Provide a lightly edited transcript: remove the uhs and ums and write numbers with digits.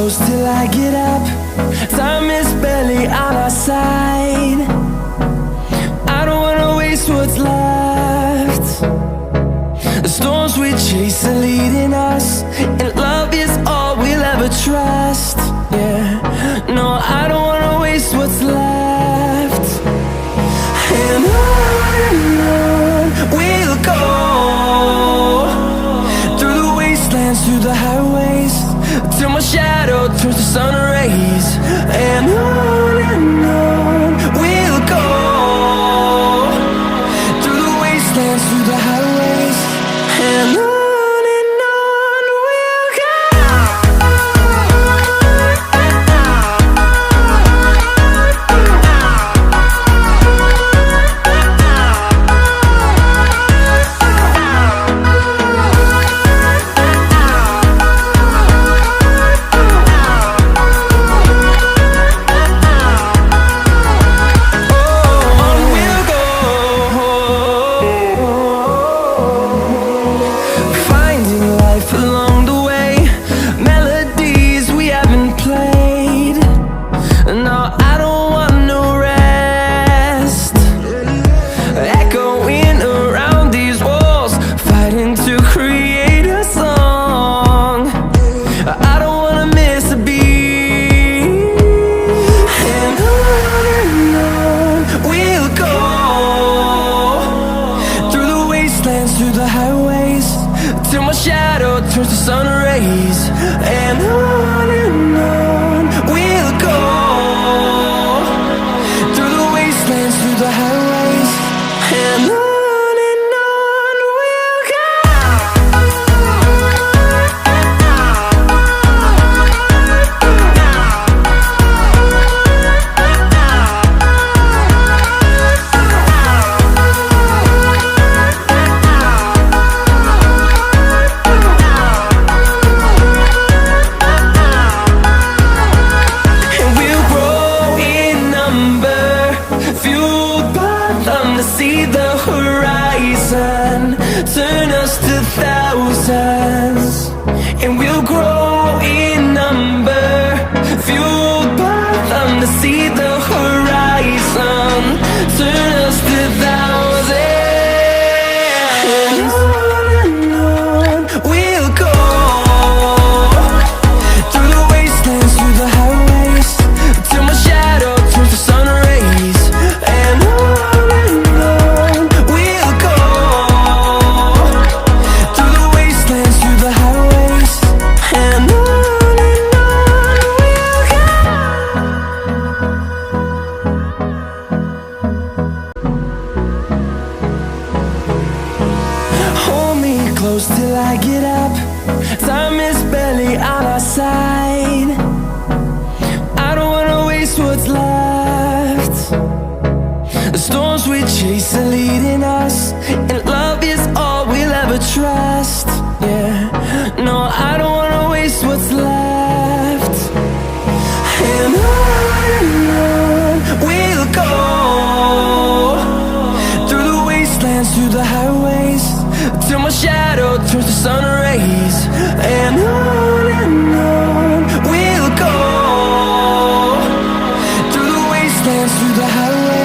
close till I get up. Time is barely on our side. I don't wanna waste what's left. The storms we chase are leading us, and love is all we'll ever trust. Yeah, no, I don't wanna waste what's left. And on we'll go, through the wastelands, through the highways, till my shadow turns to sun rays. And on we'll go, through the wastelands, through the highways, and on we'll go. Through the highways, till my shadow turns to sun rays. And on we'll go, through the wastelands, through the highways, and on we'll go. See the horizon, turn us to thousands, and we'll grow in number, fueled by them. To see the horizon, turn us to thousands, and on we'll go, through the wastelands, through the highways, till my shadow turns to sun rays. And close till I get up. Time is barely on our side. I don't wanna waste what's left. The storms we chase are leading us, and love is all we'll ever trust. Yeah, no, I don't wanna waste what's left. And on we'll go, through the wastelands, through the highways, till my shadow turns to sun rays. And on we'll go, through the wastelands, through the highways.